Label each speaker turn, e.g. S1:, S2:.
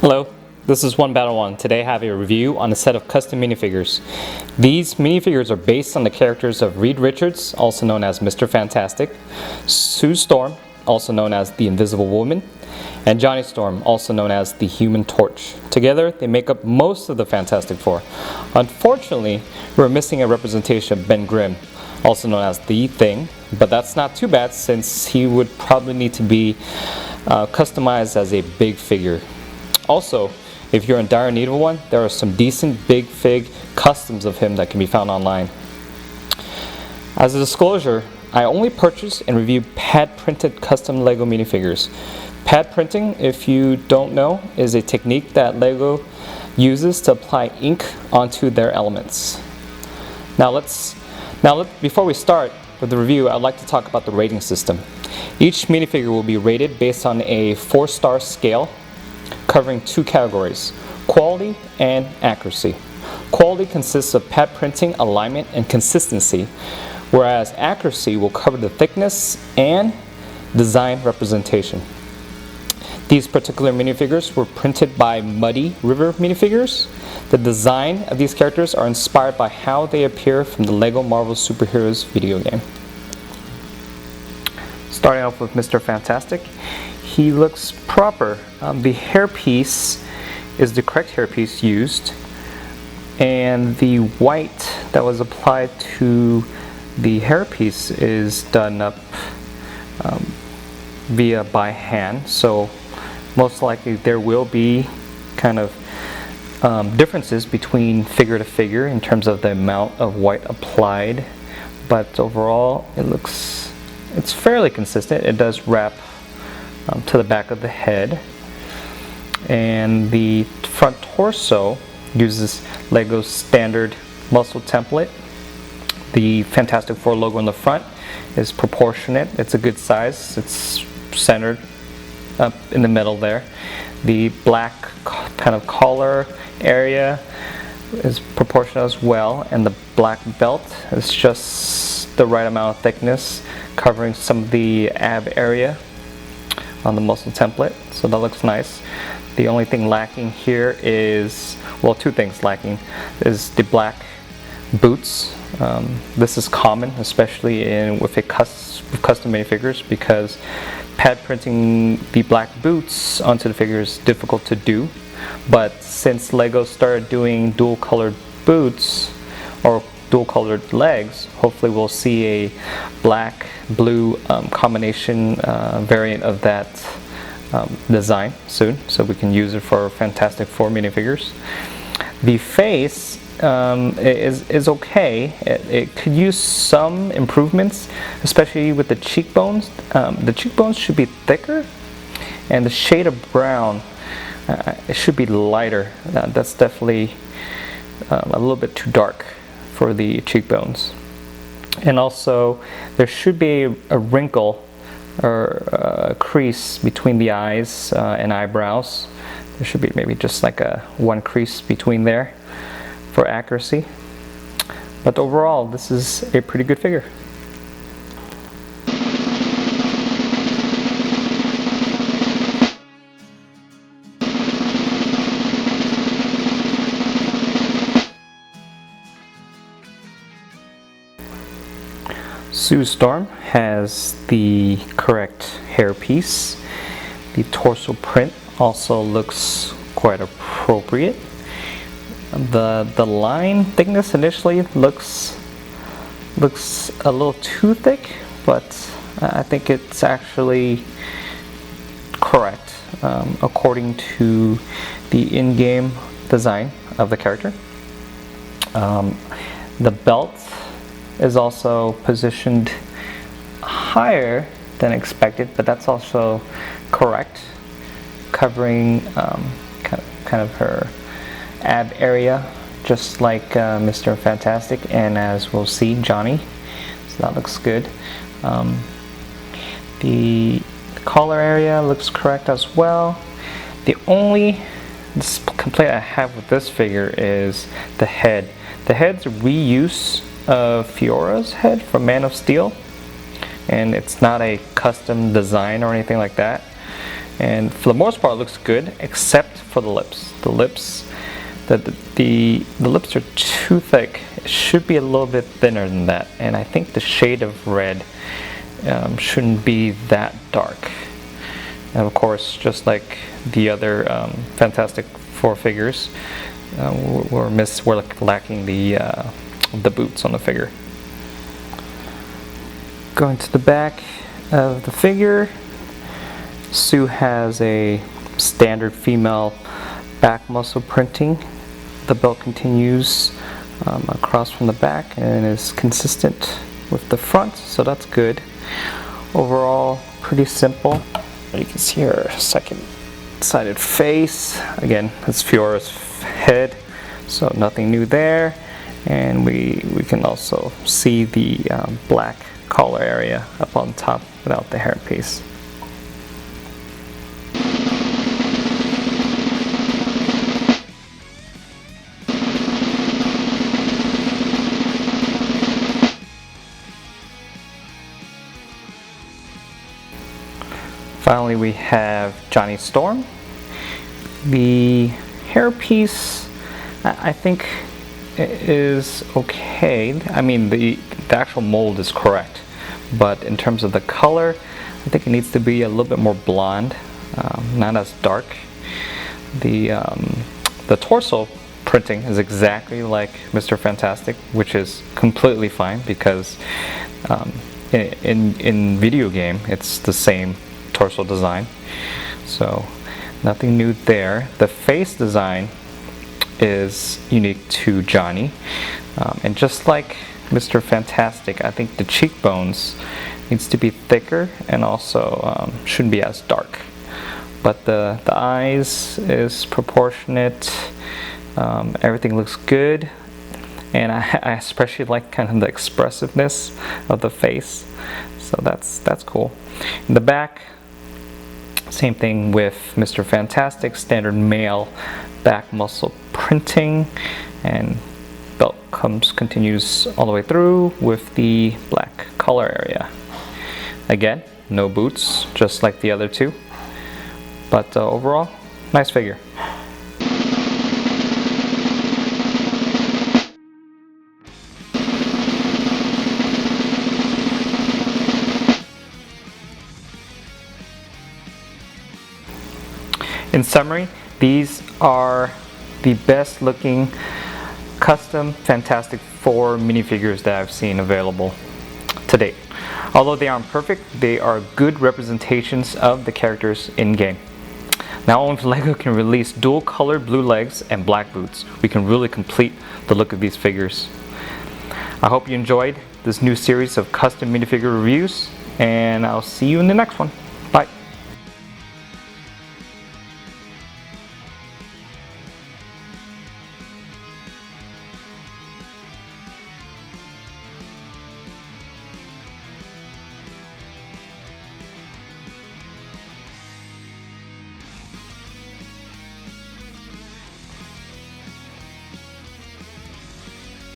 S1: Hello, this is One Battle One. Today I have a review on a set of custom minifigures. These minifigures are based on the characters of Reed Richards, also known as Mr. Fantastic, Sue Storm, also known as the Invisible Woman, and Johnny Storm, also known as the Human Torch. Together, they make up most of the Fantastic Four. Unfortunately, we're missing a representation of Ben Grimm, also known as The Thing, but that's not too bad since he would probably need to be customized as a big figure. Also, if you're in dire need of one, there are some decent big fig customs of him that can be found online. As a disclosure, I only purchase and review pad printed custom Lego minifigures. Pad printing, if you don't know, is a technique that Lego uses to apply ink onto their elements. Before we start with the review, I'd like to talk about the rating system. Each minifigure will be rated based on a 4-star scale, covering two categories, quality and accuracy. Quality consists of pad printing, alignment, and consistency, whereas accuracy will cover the thickness and design representation. These particular minifigures were printed by Muddy River Minifgures. The design of these characters are inspired by how they appear from the Lego Marvel Superheroes video game. Starting off with Mr. Fantastic, he looks proper. The hairpiece is the correct hairpiece used, and the white that was applied to the hairpiece is done up by hand, so most likely there will be kind of differences between figure to figure in terms of the amount of white applied, but overall it's fairly consistent. It does wrap to the back of the head, and the front torso uses Lego's standard muscle template. The Fantastic Four logo in the front is proportionate. It's a good size. It's centered up in the middle there. The black kind of collar area is proportional as well, and the black belt is just the right amount of thickness, covering some of the ab area on the muscle template, so that looks nice. The only thing lacking here is, well, two things lacking, is the black boots. This is common, especially with custom minifigures, because pad printing the black boots onto the figure is difficult to do. But since Lego started doing dual colored boots or dual colored legs, hopefully we'll see a black blue combination variant of that design soon, so we can use it for Fantastic Four minifigures. The face is okay. It could use some improvements, especially with the cheekbones. The cheekbones should be thicker, and the shade of brown it should be lighter. That's definitely a little bit too dark for the cheekbones. And also there should be a wrinkle or a crease between the eyes and eyebrows. There should be maybe just like one crease between there for accuracy. But overall, this is a pretty good figure. Sue Storm has the correct hairpiece. The torso print also looks quite appropriate. The line thickness initially looks a little too thick, but I think it's actually correct according to the in-game design of the character. The belt is also positioned higher than expected, but that's also correct, covering kind of her ab area, just like Mr. Fantastic, and as we'll see, Johnny. So that looks good. The collar area looks correct as well. The only complaint I have with this figure is the head. The head's a reuse of Fiora's head from Man of Steel, and it's not a custom design or anything like that. and for the most part it looks good, except for the lips. The lips are too thick. It should be a little bit thinner than that, and I think the shade of red shouldn't be that dark. And of course, just like the other Fantastic Four figures, we're lacking the boots on the figure. Going to the back of the figure, Sue has a standard female back muscle printing. The belt continues across from the back and is consistent with the front, so that's good. Overall, pretty simple. You can see her second-sided face. Again, it's Fiora's head, so nothing new there. And we can also see the black collar area up on top without the hairpiece. Finally, we have Johnny Storm. The hairpiece, I think, is okay. I mean, the actual mold is correct, but in terms of the color, I think it needs to be a little bit more blonde, not as dark. The torso printing is exactly like Mr. Fantastic, which is completely fine because in video game it's the same torso design, so nothing new there. The face design is unique to Johnny, and just like Mr. Fantastic, I think the cheekbones needs to be thicker and also shouldn't be as dark. But the eyes is proportionate. Everything looks good, and I especially like kind of the expressiveness of the face, so that's cool. In the back, same thing with Mr. Fantastic, standard male back muscle printing, and belt continues all the way through with the black collar area. Again, no boots, just like the other two, but overall, nice figure. In summary, these are the best looking custom Fantastic Four minifigures that I've seen available to date. Although they aren't perfect, they are good representations of the characters in game. Now, only if LEGO can release dual colored blue legs and black boots, we can really complete the look of these figures. I hope you enjoyed this new series of custom minifigure reviews, and I'll see you in the next one.